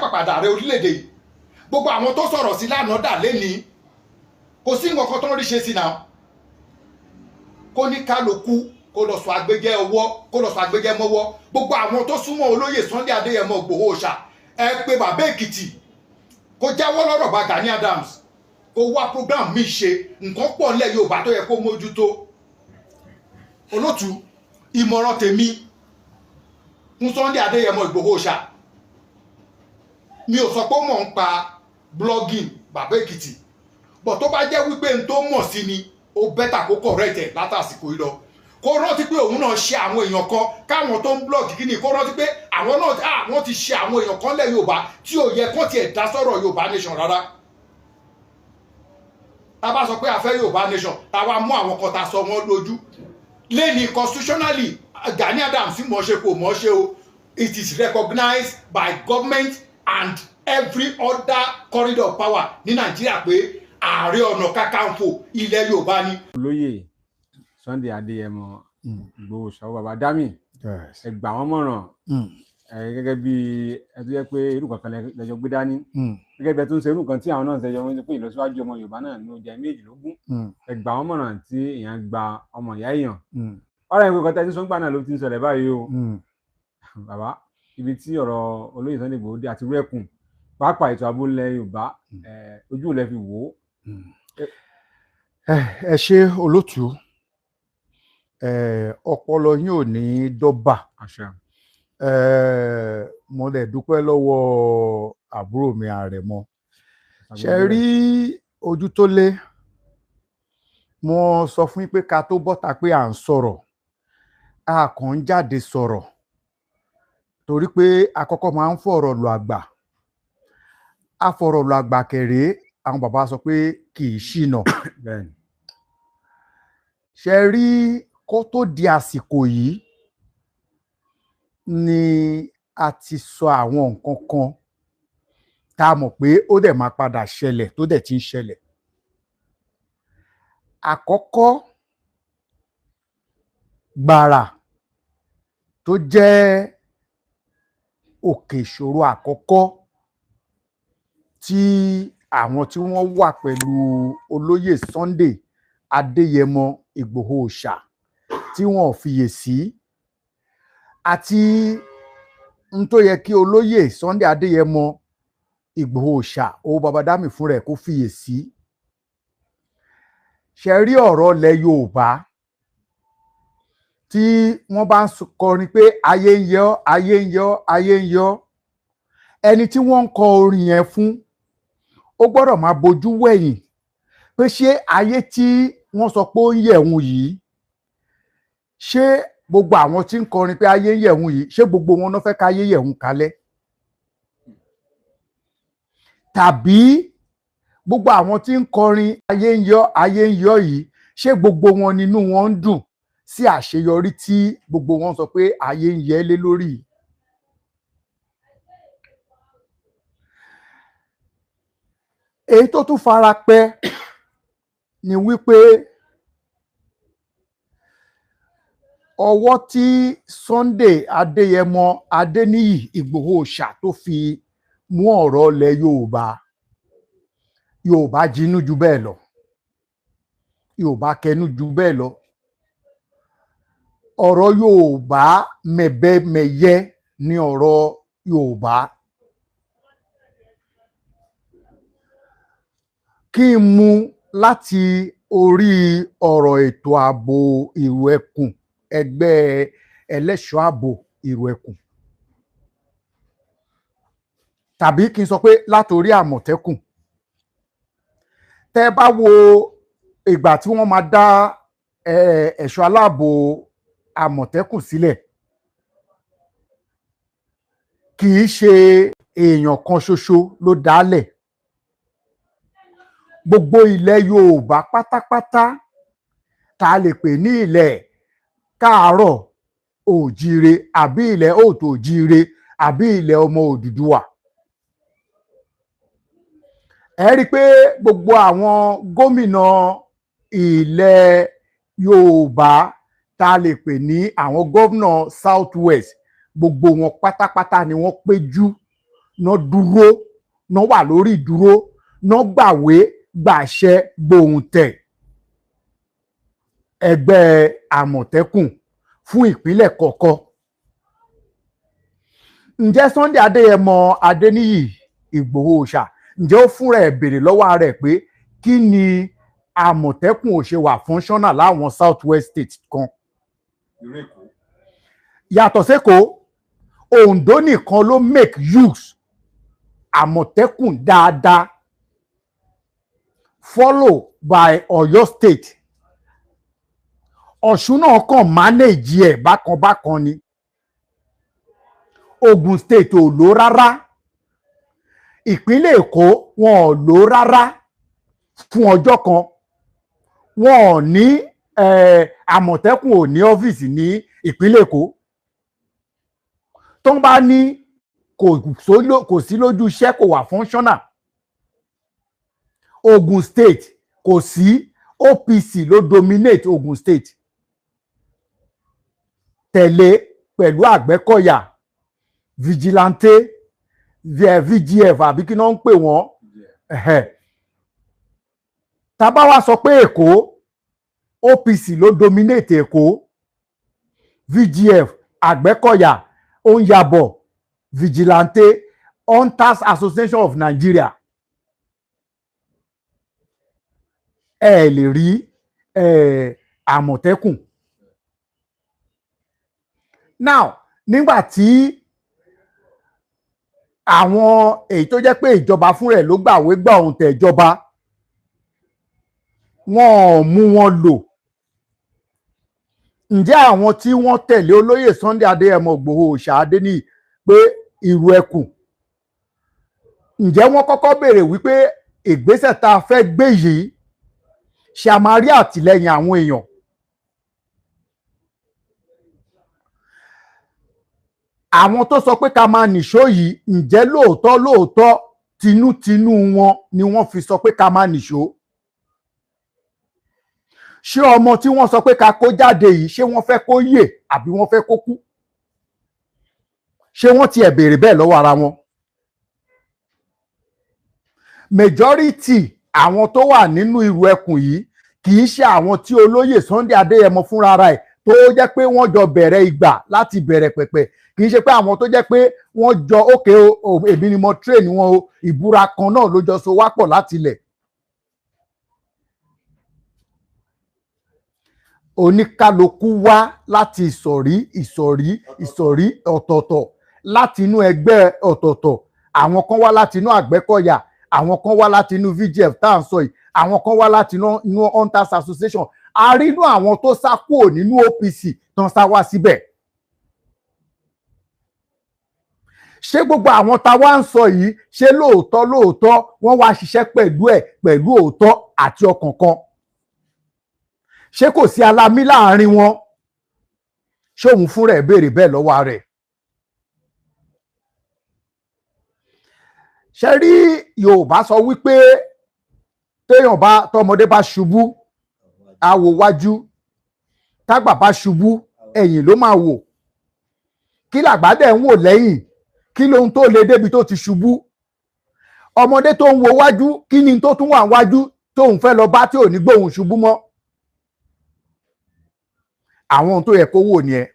pàpàdà ààrẹ orílẹ̀-èdè yìí gbogbo àwọn tó sọ̀rọ̀ sí lánàá dà lẹ́ni kò sí nǹkan kan tó ń rí ṣe sí náà kó ní kálukú kó lọ sọ agbẹjẹ ọwọ́ kó lọ sọ agbẹjẹ mọ́wọ́ gbogbo àwọn tó súnmọ́ olóyè Sunday Adéyẹmọ Ìgbòho Òòṣà ẹ pé bàbá Èkìtì kó jáwọ́ lọ́rọ̀ bá Gani Adams kó wá program mi ṣe nǹkan pọ̀ nílẹ̀ Yorùbá tó yẹ kó mójútó olótú ìmọ̀ràn tèmi fún Sunday Adéyẹmọ Ìgbòho Òòṣà mi ò sọ pé mò ń pa blogging bàbá Èkìtì bọ̀ tó bá jẹ́ wípé n tó mọ̀ sí ni ó bẹ́tà kó correct ẹ̀ látàsìkò yìí lọ kó rántí pé òun náà ṣe àwọn èèyàn kan káwọn tó ń blog kíní kó rántí pé àwọn náà wọ́n ti ṣe àwọn èèyàn kan lẹ̀ Yorùbá tí ò yẹ kán tiẹ̀ dá sọ̀rọ̀ Yorùbá nation rárá tá a bá sọ pé a fẹ́ Yorùbá nation tá a wá mú àwọn kan tá a sọ wọ́n lójú lẹ́ni constitutionally Gani Adams mọ̀ ṣe kò mọ̀ ṣe o it is recognized by government and every other corridor of power ní Nàìjíríà pé Ààrẹ Ọ̀nà Kakanfò ilẹ̀ Yorùbá ni. olóyè Sunday Adéyẹmọ Ìgbòho Òòṣà bàbá dami ẹ gbà wọ́n mọ̀ràn gẹ́gẹ́ bí ẹ tó yẹ pé irú kankan lẹ́jọ́ gbé dání gẹ́gẹ́ bí ẹ tó ń ṣe irú kan tí àwọn náà ń ṣẹjọ wọn pé ìlọsíwájú ọmọ Yorùbá náà ló jẹ méjìlélógún ẹ gbà wọ́n mọ̀ràn tí èèyàn gba ọmọ ìyá èèyàn ọ̀rọ̀ ìwé kọtà tí sọgbà náà ló ti ń ṣẹlẹ̀ báyìí o bàbá ibi tí ọ̀rọ̀ olóyè Sunday Ìgbòho dé àti rẹkùn pàápàá ètò ààbò ilẹ̀ Yorùbá ojú ilẹ̀ fi wò ó. ẹ ṣe olótú ọpọlọ yín ò ní dọ́bà mo lè dúpẹ́ lọ́wọ́ àbúrò mi Àrẹ̀mọ ṣe rí ojú tó lé mo sọ fún yín pé ká tó bọ́ta pé à ń sọ̀rọ̀ a kàn ń jáde sọ̀rọ̀ torí pé àkọ́kọ́ máa ń fọ̀rọ̀ lọ àgbà afọ̀rọ̀ lọ àgbà kẹrẹ́ àwọn bàbá sọ pé kì í ṣìnà ṣe rí kó tó di àsìkò yìí ni a ti sọ àwọn nǹkan kan tá a mọ̀ pé ó dẹ̀ máa padà ṣẹlẹ̀ tó dẹ̀ ti ń ṣẹlẹ̀ àkọ́kọ́ gbàrà tó jẹ́ òkè ìṣòro àkọ́kọ́ tí àwọn tí wọ́n wà pẹ̀lú olóyè Sunday Adéyẹmọ Ìgbòho Òòṣà tí wọ́n fiyèsí àti n tó yẹ kí olóyè Sunday Adéyẹmọ Ìgbòho Òòṣà owó babadami fún rẹ̀ kó fiyèsí ṣe rí ọ̀rọ̀ ilẹ̀ Yorùbá tí wọ́n bá ń kọrin pé ayé ń yọ ayé ń yọ ayé ń yọ ẹni tí wọ́n ń kọ orin yẹn fún ó gbọ́dọ̀ máa bojú wẹ̀yìn pé ṣé ayé tí wọ́n sọ pé ó ń yẹ̀wùn yìí ṣé gbogbo àwọn tí ń kọrin pé ayé ń yẹ̀wùn yìí ṣé gbogbo wọn náà fẹ́ káyé yẹ̀wùn kalẹ̀ tàbí gbogbo àwọn tí ń kọrin ayé ń yọ yìí ṣé gbogbo wọn nínú wọn ń dùn sí àṣeyọrí tí gbogbo wọn sọ pé ayé ń yẹ lé lórí. Èyí tó tún fara pẹ́ ni wípé ọwọ́ tí Sunday Adéyẹmọ Adéníyì Ìgbòho Òòṣà tó fi mú ọ̀rọ̀ ilẹ̀ Yorùbá jinú ju bẹ́ẹ̀ lọ Yorùbá kẹnu ju bẹ́ẹ̀ lọ ọ̀rọ̀ Yorùbá mẹ̀bẹ́mẹ̀yẹ ni ọ̀rọ̀ Yorùbá. Kí n mú láti orí ọ̀rọ̀ ètò ààbò Ìrù Ẹkùn ẹgbẹ́ ẹlẹ́ṣọ́ ààbò Ìrù Ẹkùn tàbí kí n sọ pé látòrí Àmọ̀tẹ́kùn tẹ́ bá wo ìgbà tí wọ́n máa dá ẹ̀ṣọ́ aláàbò Àmọ̀tẹ́kùn sílẹ̀ kì í ṣe èèyàn kan ṣoṣo ló dálẹ̀ gbogbo ilẹ̀ Yorùbá pátápátá tá a lè pè ní ilẹ̀ káàárọ̀ òjíire àbí ilẹ̀ òòtò òjíire àbí ilẹ̀ ọmọ Odùduwà ẹ rí i pé gbogbo àwọn gómìnà ilẹ̀ Yorùbá tá a lè pè ní àwọn gómìnà South West gbogbo wọn pátápátá ni wọ́n péjú náà dúró náà wà lórí ìdúró náà gbàwé gbàṣẹ gbòǹtẹ̀ ẹgbẹ́ Àmọ̀tẹ́kùn fún ìpínlẹ̀ kọ̀ọ̀kan. Ǹjẹ́ Sunday Adéyẹmọ Adéníyì Ìgbòho Òòṣà ǹjẹ́ ó fúnra ẹ̀ béèrè lọ́wọ́ rẹ̀ pé kí ni Àmọ̀tẹ́kùn ò ṣe wà functional láwọn South West State kan? Yàtọ̀ sékòó, Ondo nìkan ló make use Àmọ̀tẹ́kùn dáadáa, follow by Ọ̀yọ́ State. Ọ̀ṣun náà kàn manage ẹ̀ bákan ni. Ogun State ò lò rárá. Ìpínlẹ̀ Èkó wọn ò lò rárá fún ọjọ́ kan. Wọn ò ní Àmọ̀tẹ́kùn ò ní ọ́fíìsì ní ìpínlẹ̀ Èkó. Tó ń bá ní kò sí lójú iṣẹ́, kò wà functional. Ogun State kò sí, OPC ló dominate Ogun State. Tẹ̀lé pẹ̀lú Àgbẹ̀kọ̀yà, Vigilante, VGF àbí kí náà ń pè wọ́n. Tá bá wá sọ pé Èkó, OPC ló dominate Èkó, VGF, Àgbẹ̀kọ̀yà, Onyabo, Vigilante, Hunters Association of Nigeria. Ẹ lè rí Àmọ̀tẹ́kùn. Now, nígbà tí àwọn èyí tó jẹ́ pé ìjọba fún rẹ̀ ló gbàwé gbà ohun tẹ̀ ìjọba, wọn ò mú wọn lò. Ǹjẹ́ àwọn tí wọ́n tẹ̀lé olóyè Sunday Adéyẹmọ Ìgbòho Òòṣà Adéníyì pé ìrù ẹkùn, ǹjẹ́ wọ́n kọ́kọ́ béèrè wípé ìgbésẹ̀ tá a fẹ́ gbé yìí ṣe a máa rí àtìlẹ́yìn àwọn èèyàn? Àwọn tó sọ pé ká máa nìṣó yìí, ǹjẹ́ lóòótọ́ tinútinú wọn ni wọ́n fi sọ pé ká máa nìṣó? Ṣé ọmọ tí wọ́n sọ pé ká kó jáde yìí, ṣé wọ́n fẹ́ kó yè àbí wọ́n fẹ́ kó kú? Ṣé wọ́n tiẹ̀ béèrè bẹ́ẹ̀ lọ́wọ́ ara wọn? Majority àwọn tó wà nínú ìrù ẹkùn yìí kì í ṣe àwọn tí olóyè Sunday Adéyẹmọ fúnra rẹ̀ tó jẹ́ pé wọ́n jọ bẹ̀rẹ̀ ìgbà láti bẹ̀rẹ̀ pẹ̀pẹ̀, kì í ṣe pé àwọn tó jẹ́ pé wọ́n jọ ókè o èmi ni mo train wọn o, ìbúra kan náà ló jọ so wá pọ̀ láti ilẹ̀. Oníkálukú wá láti ìsọ̀rí ọ̀tọ̀ọ̀tọ̀, láti inú ẹgbẹ́ ọ̀tọ̀ọ̀tọ̀. Àwọn kan wá láti inú Àgbẹ̀kọ̀yà, àwọn kan wá láti inú VGF tá à ń sọ yìí, àwọn kan wá láti inú Hunters Association. A rí inú àwọn tó sá kúrò nínú OPC tán sá wá síbẹ̀. Ṣé gbogbo àwọn tá wá ń sọ yìí, ṣé lóòótọ́ wọ́n wá ṣiṣẹ́ pẹ̀lú òótọ́ àti ọkàn kan? Ṣé kò sí alámí láàrin wọn? Ṣé òun fúnra ẹ̀ béèrè bẹ́ẹ̀ lọ́wọ́ rẹ̀? Ṣé rí Yorùbá sọ wípé tọmọdé bá ṣubú á wo wájú, tágbà bá ṣubú ẹ̀yìn ló máa wò. Kí làgbà dẹ̀ ń wò lẹ́yìn? Kí lóhun tó le débi tó ti ṣubú? Ọmọdé tó ń wo wájú, kí ni tó tún wà wájú tóun fẹ́ lọ bá tí ò ní gbóhùn ṣubú mọ́? Àwọn ohun tó yẹ kó wò nìyẹn.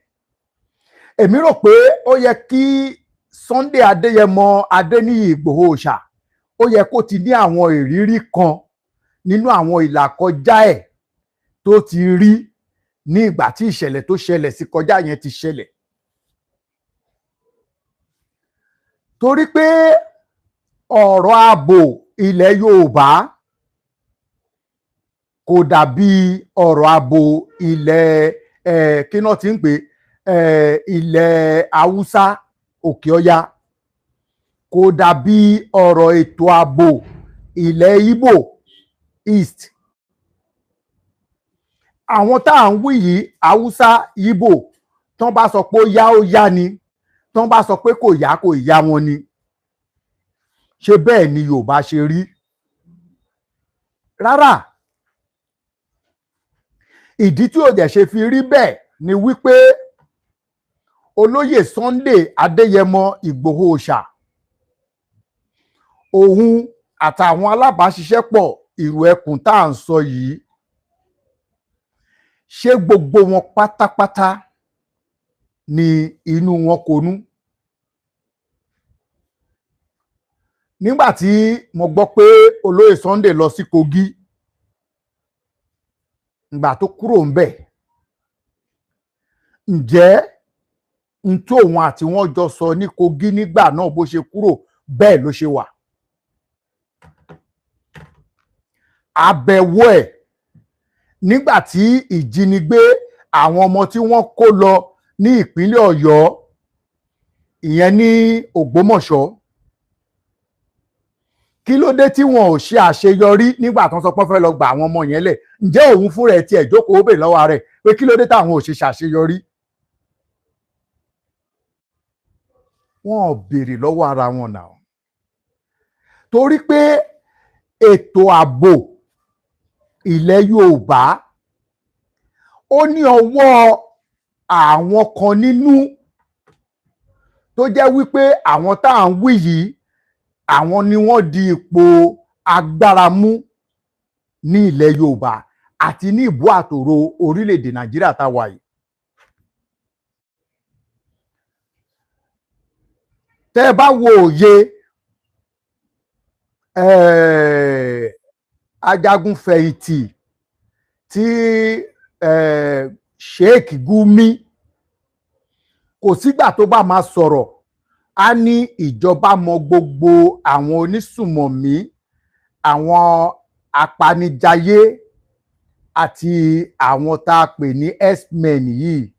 Èmi rò pé ó yẹ kí Sunday Adéyẹmọ Adéníyì Ìgbòho Òòṣà ó yẹ kó ti ní àwọn ìrírí kan nínú àwọn ìlàkọjá ẹ̀ tó ti rí ní ìgbà tí ìṣẹ̀lẹ̀ tó ṣẹlẹ̀ sí kọjá yẹn ti ṣẹlẹ̀. Torí pé ọ̀rọ̀ ààbò ilẹ̀ Yorùbá kò dàbí ọ̀rọ̀ ààbò ilẹ̀ kí náà ti ń pè ilẹ̀ Haúsá Òkè Ọya, kò dàbí ọ̀rọ̀ ètò ààbò ilẹ̀ Ìgbò East. Àwọn tá à ń wí yìí, Haúsá, Ìgbò, tán bá sọ pé ó yá ni, tán bá sọ pé kò yá wọn ni. Ṣé bẹ́ẹ̀ ni Yorùbá ṣe rí? Rárá. Ìdí tí ó dẹ̀ ṣe fi rí bẹ́ẹ̀ ni wípé olóyè Sunday Adéyẹmọ Ìgbòho Òòṣà òun àtàwọn alábàáṣiṣẹ́pọ̀ ìrù ẹkùn tá à ń sọ yìí ṣé gbogbo wọn pátápátá ni inú wọn konú? Nígbà tí mo gbọ́ pé olóyè Sunday lọ sí Kogi, ìgbà tó kúrò ńbẹ̀, ǹjẹ́ n tó òun àti wọn jọ sọ ní Kogi nígbà náà bó ṣe kúrò bẹ́ẹ̀ ló ṣe wà? Àbẹ̀wò ẹ̀ nígbà tí ìjínigbé àwọn ọmọ tí wọ́n kó lọ ní ìpínlẹ̀ Ọ̀yọ́, ìyẹn ní Ògbómọ̀ṣọ́, kí ló dé tí wọn ò ṣe àṣeyọrí nígbà tó ń sọ pé wọ́n fẹ́ lọ gba àwọn ọmọ yẹn lẹ̀? Ǹjẹ́ òun fúnra ẹ̀ tiẹ̀ jókòó ó bè lọ́wọ́ rẹ̀ pé kí ló dé táwọn ò ṣe ṣàṣeyọrí? Wọn ò béèrè lọ́wọ́ ara wọn náà, torí pé ètò ààbò ilẹ̀ Yorùbá ó ní ọwọ́ àwọn kan nínú tó jẹ́ wípé àwọn tá à ń wí yìí, àwọn ni wọ́n di ipò agbára mú ní ilẹ̀ Yorùbá àti ní ìbú àtòrò orílẹ̀-èdè Nàìjíríà tá a wà yìí. Tẹ́ ẹ bá wo òye ajagunfẹ̀yìntì tí Sheikh Gumi, kò sígbà tó bá máa sọ̀rọ̀ á ní ìjọba mọ gbogbo àwọn onísùmọ̀mí, àwọn apanijayé àti àwọn tá a pè ní S-men yìí.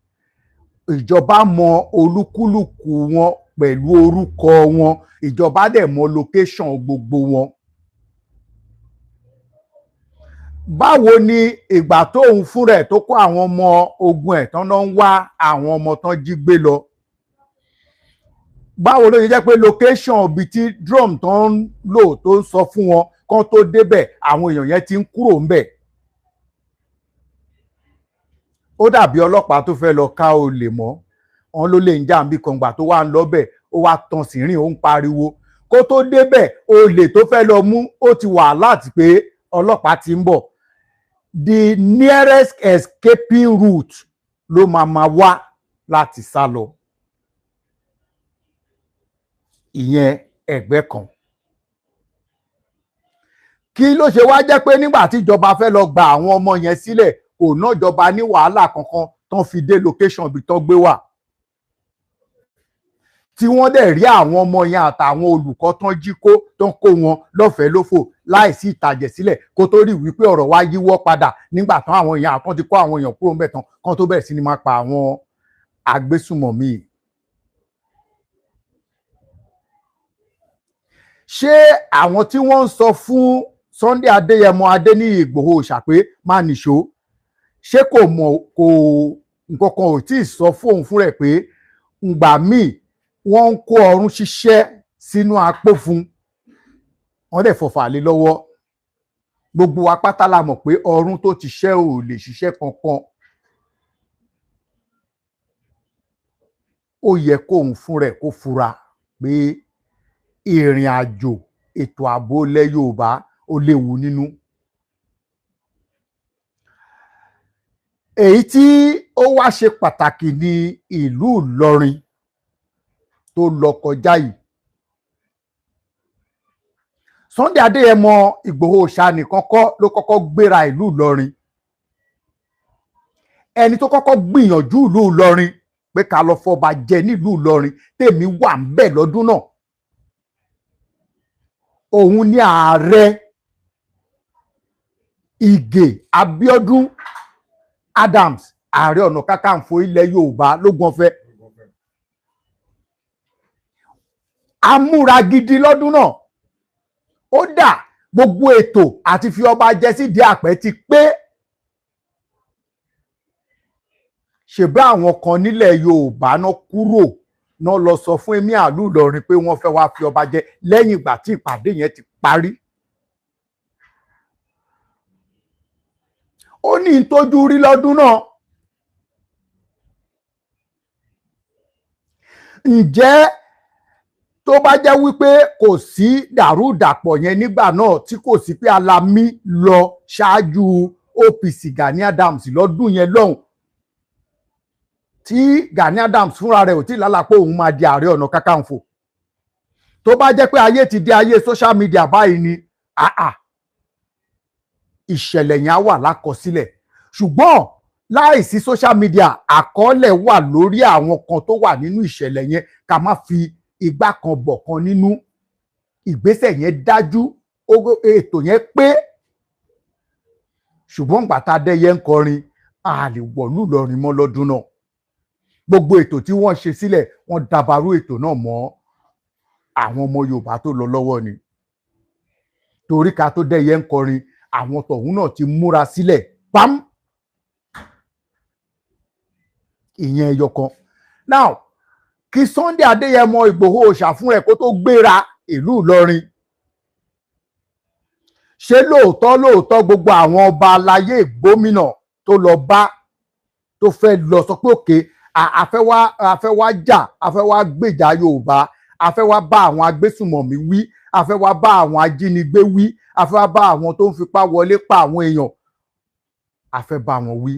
Ìjọba mọ olúkúlùkù wọn pẹ̀lú orúkọ wọn, ìjọba dẹ̀ mọ location gbogbo wọn. Báwo ni ìgbà tóun fúnra ẹ̀ tó kó àwọn ọmọ ogun ẹ̀ tán náà ń wá àwọn ọmọ tán jí gbé lọ, báwo ló ṣe jẹ́ pé location ibi tí drum tó ń lò tó ń sọ fún wọn kán tó débẹ̀ àwọn èèyàn yẹn ti ń kúrò ńbẹ̀? Ó dàbí ọlọ́pàá tó fẹ́ lọ ká olè mọ́, wọn ló lè ń jà níbi kan, gbà tó wà ń lọ́bẹ̀ ó wá tan sìnrìn, ó ń pariwo, kó tó débẹ̀ olè tó fẹ́ lọ mú ó ti wà láti pé ọlọ́pàá ti ń bọ̀. The nearest escaping route ló máa wá láti sá lọ. Ìyẹn ẹgbẹ́ kan. Kí ló ṣe wá jẹ́ pé nígbà tí ìjọba fẹ́ lọ gba àwọn ọmọ yẹn sílẹ̀, kò ná ìjọba ní wàhálà kankan tán fi dé location ibi tán gbé wà, tí wọ́n dẹ̀ rí àwọn ọmọ yẹn àtàwọn olùkọ́ tán jí kó, tán kó wọn lọ́fẹ̀ẹ́ lófò láìsí ìtàjẹ̀ sílẹ̀, kó tó rí wípé ọ̀rọ̀ wá yíwọ́ padà nígbà tán àwọn èèyàn àtọ́ ti kó àwọn èèyàn kúrò ńbẹ̀ tán kán tó bẹ̀rẹ̀ sí ni máa pa àwọn agbésùmọ̀mí. Ṣé àwọn tí wọ́n ń sọ fún Sunday Adéyẹmọ Adéníyì Ìgbòho Òòṣà pé má nìṣó, ṣé kò mọ̀, kò nǹkan kan ò tí ì sọ fún òun fúnra ẹ̀ pé ngbà míì wọ́n ń kó ọrún ṣiṣẹ́ sínú apó fún, wọ́n dẹ̀ fọ̀fà lé lọ́wọ́? Gbogbo wa pátá la mọ̀ pé ọrún tó ti ṣẹ́ ò lè ṣiṣẹ́ kankan. Ó yẹ kóun fúnra ẹ̀ kó fura pé ìrìn àjò ètò ààbò ilẹ̀ Yorùbá ó léwu nínú. Èyí tí ó wá ṣe pàtàkì ní ìlú Ìlọrin tó lọ kọjá yìí. Sunday Adéyẹmọ Ìgbòho Òòṣà nìkan kọ́ ló kọ́kọ́ gbéra ìlú Ìlọrin. Ẹni tó kọ́kọ́ gbìyànjú ìlú Ìlọrin pé ká lọ fọba jẹ nílùú Ìlọrin, tèmi wà ń bẹ̀ lọ́dún náà, òun ni ààrẹ Ìgè Abíọ́dún Adams, ààrẹ ọ̀nà kakanfò ilẹ̀ Yorùbá lógún ọ̀fẹ́. Amúra gidi lọ́dún náà, ó dà gbogbo ètò àti fi ọba jẹ sídìí àpẹ ti pé. Ṣèbí àwọn kan nílẹ̀ Yorùbá náà kúrò náà lọ sọ fún Emir ìlú Ìlọrin pé wọ́n fẹ́ wá fi ọba jẹ lẹ́yìn ìgbà tí ìpàdé yẹn ti parí. Ó ní ìtọ́jú rí lọ́dún náà. Ǹjẹ́ tó bá jẹ́ wípé kò sí dàrúdàpọ̀ yẹn nígbà náà tí kò sí pé Alami lọ ṣáájú OPC Gani Adams lọ́dún yẹn lọ́hùn tí Gani Adams fúnra rẹ̀ ò tí lálàpọ̀ òun máa di Ààrẹ Ọ̀nà Kakanfò tó bá jẹ́ pé ayé ti di ayé social media báyìí ni ìṣẹ̀lẹ̀ yẹn á wà lákọsílẹ̀ ṣùgbọ́n láìsí social media àkọọ́lẹ̀ wà lórí àwọn kan tó wà nínú ìṣẹ̀lẹ̀ yẹn ká má fi igbá kan bọ̀ kan nínú ìgbésẹ̀ yẹn dájú ètò yẹn pé ṣùgbọ́n gbàtà Adéyẹ ń kọrin a lè wọ̀lú Ìlọrin mọ́ lọ́dún náà gbogbo ètò tí wọ́n ṣe sílẹ̀ wọ́n dàbàrú ètò náà mọ́ àwọn ọmọ Yorùbá tó lọ lọ́wọ́ ni torí ká tó Adéyẹ ń kọrin àwọn tọ̀hún náà ti múra sílẹ̀ pam ìyẹn ẹyọ kan now kí Sunday Adéyẹmọ Ìgbòho Òòṣà fún ẹ kó tó gbéra ìlú Ìlọrin ṣé lóòótọ́ gbogbo àwọn ọba aláyé gómìnà tó lọ bá tó fẹ́ lọ sọ pé òkè afẹ́ wá jà afẹ́ wá gbèjà Yorùbá afẹ́ wá bá àwọn agbésùmọ̀mí wí afẹ́ wá bá àwọn ajínigbé wí afẹ́ wá bá àwọn tó ń fipá wọlé pa àwọn èèyàn afẹ́ bá wọn wí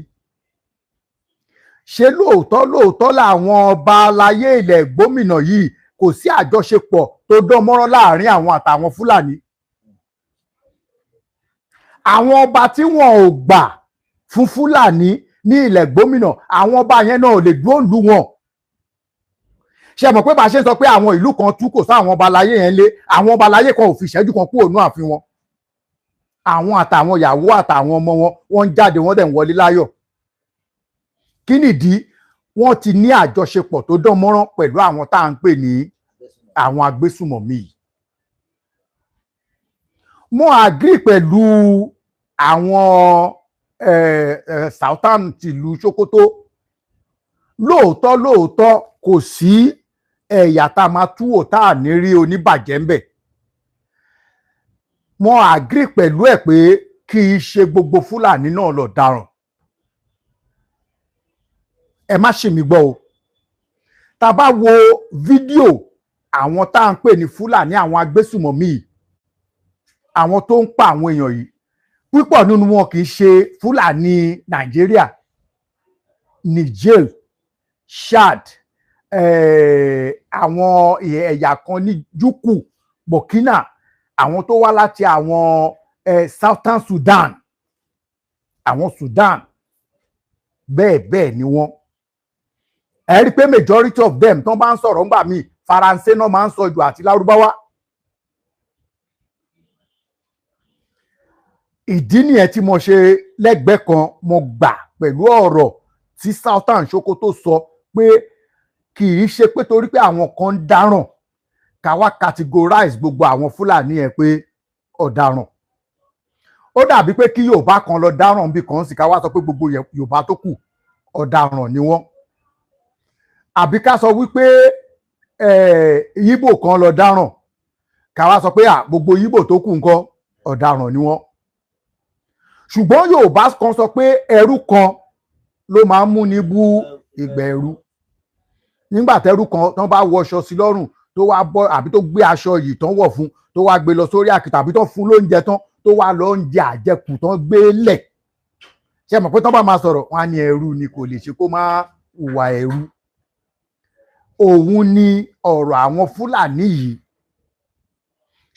ṣé lóòótọ́ làwọn ọba aláyé ilẹ̀ gómìnà yìí kò sí àjọṣepọ̀ tó dán mọ́rán láàrin àwọn àtàwọn Fúlàní àwọn ọba tí wọn ò gbà fún Fúlàní ní ilẹ̀ gómìnà àwọn ọba yẹn náà ò lè dúró lù wọn ṣe mọ̀ pé bá a ṣe sọ pé àwọn ìlú kan tú kò sáwọn ọba aláyé yẹn lé àwọn ọba aláyé kan ò fi ìṣẹ́jú kan kúrò ní ààfin wọn àwọn àtàwọn ìyàwó àtàwọn ọmọ wọn wọ́n ń jáde wọ́n dẹ̀ ń wọlé láyọ̀ kí nìdí wọ́n ti ní àjọṣepọ̀ tó dán mọ́rán pẹ̀lú àwọn tá à ń pè ní àwọn agbésùmọ̀mí yìí mo agree pẹ̀lú àwọn Sultan tìlú Sokoto lóòótọ́ kò sí ẹ̀yà tá a máa túwò tá à ní rí oníbàjẹ́ ńbẹ̀ mo agree pẹ̀lú ẹ̀ pé kì í ṣe gbogbo Fúlàní náà lọ dáràn ẹ má ṣe mí gbọ́ o tá a bá wo fídíò àwọn tá à ń pè ní Fúlàní àwọn agbésùmọ̀mí àwọn tó ń pa àwọn èèyàn yìí púpọ̀ nínú wọn kì í ṣe Fúlàní Nàìjíríà Niger Chad àwọn ẹ̀yà kan ní Júkù Burkina àwọn tó wá láti àwọn Southern Sudan àwọn Sudan bẹ́ẹ̀ ni wọ́n ẹ rí i pé majority of them tán bá ń sọ̀rọ̀ ńgbà míì Faransé náà máa ń sọ jù àti Lárúbáwá ìdí nìyẹn tí mo ṣe lẹ́gbẹ̀ẹ́ kan mo gbà pẹ̀lú ọ̀rọ̀ tí Sultan Sokoto sọ pé kì í ṣe pé torí pé àwọn kan ń dáràn ká wá categorize gbogbo àwọn Fúlàní ẹ̀ pé ọ̀daràn ó dàbí pé kí Yorùbá kan lọ dáràn bí kan sì ká wá sọ pé gbogbo Yorùbá tó kù ọ̀daràn ni wọ́n àbí ká sọ wípé Yíbò kan lọ dáràn ká wá sọ pé gbogbo Yíbò tó kù ńkọ́ ọ̀daràn ni wọ́n ṣùgbọ́n Yorùbá kan sọ pé ẹrú kan ló máa ń mú ní bú ìgbẹ́ ẹrú nígbà tẹ́rú kan tán bá wọṣọ sí lọ́rùn tó wá bọ́ àbí tó gbé aṣọ yìí tán wọ̀ fún tó wá gbé lọ sórí àkìtà àbí tán fún lóúnjẹ tán tó wá lọ oúnjẹ àjẹkù tán gbé lẹ̀ ṣe mọ̀ pé tán bá máa sọ̀rọ̀ wọn á ní ẹrú ni kò lè ṣe kó má hùwà ẹrú òun ni ọ̀rọ̀ àwọn Fúlàní yìí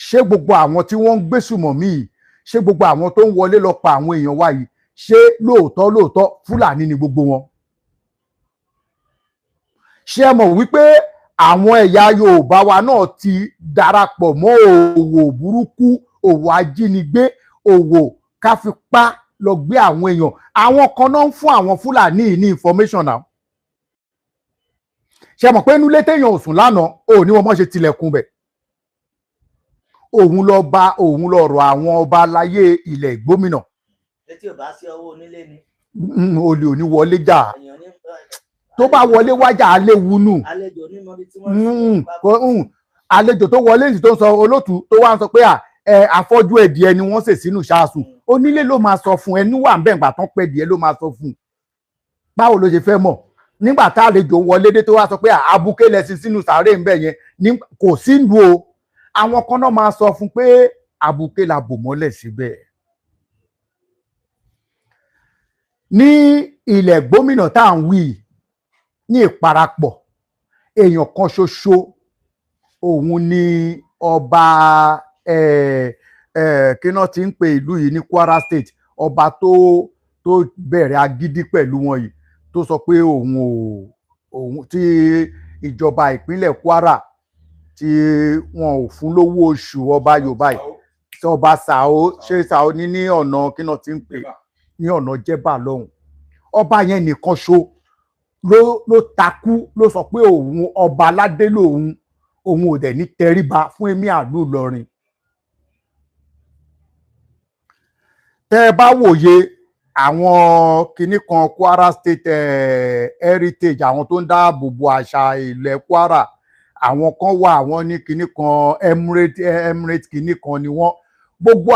ṣé gbogbo àwọn tí wọ́n ń gbésùmọ̀mí yìí ṣé gbogbo àwọn tó ń wọlé lọ pa àwọn èèyàn wa yìí ṣé lóòótọ́ Fúlàní ni gbogbo wọn ṣé ẹ mọ̀ wípé àwọn ẹ̀yà Yorùbá wa náà ti darapọ̀ mọ́ òwò burúkú òwò ajínigbé òwò káfipá lọ gbé àwọn èèyàn àwọn kan náà ń fún àwọn Fúlàní ní information náà ṣé ẹ mọ̀ pé inú ilé téèyàn ò sùn lánàá ò ní wọn mọ̀ ṣe tilẹ̀kùn bẹ̀ òun lọ rọ àwọn ọba aláyé ilẹ̀ gómìnà létí ò bá sí ọwọ́ onílé ni olè òní wọlé jà tó bá wọlé wájà aléwu nù àlejò onímọ̀ bí tí wọ́n àlejò tó wọlé ní tó ń sọ olótù tó wá ń sọ pé àfọ́jú ẹ̀dìẹ ni wọ́n sè sínú ṣáàsùn onílé ló máa sọ fún ẹnu wà ń bẹ̀ ńgbà tán pẹ́ ẹ̀dìẹ ló máa sọ fún báwo ló ṣe fẹ́ mọ̀ nígbà tá àlejò wọlé dé tó wá sọ pé abuké lẹ́sìn sínú sàárè ń bẹ̀ yẹn kò sí ìlú o àwọn kan náà máa sọ fún pé abuké la bò mọ́lẹ̀ síbẹ̀. ní ilẹ̀ gómìnà tá à ń wí ní ìparapọ̀ èèyàn kan ṣoṣo òun ni ọba kí náà ti ń pe ìlú yìí ní Kwara State ọba tó bẹ̀rẹ̀ agídí pẹ̀lú wọn yìí tó sọ pé òun tí ìjọba ìpínlẹ̀ Kwara tí wọn ò fún lówó oṣù ọba Yorùbá yìí ọba Sàó ṣé Sàó ní ọ̀nà kí náà ti ń pè ní ọ̀nà Jẹ́bà lọ́hùn ọba yẹn nìkan ṣo ló takú ló sọ pé òun ọba aládé lòun ò dẹ̀ ní tẹríba fún Emir ìlú Ìlọrin. tẹ́ ẹ bá wòye àwọn kinní kan Kwara State heritage àwọn tó ń dáàbò bo àṣà ilẹ̀ Kwara àwọn kan wà àwọn ní kinní kan emirate kinní kan ni wọ́n gbogbo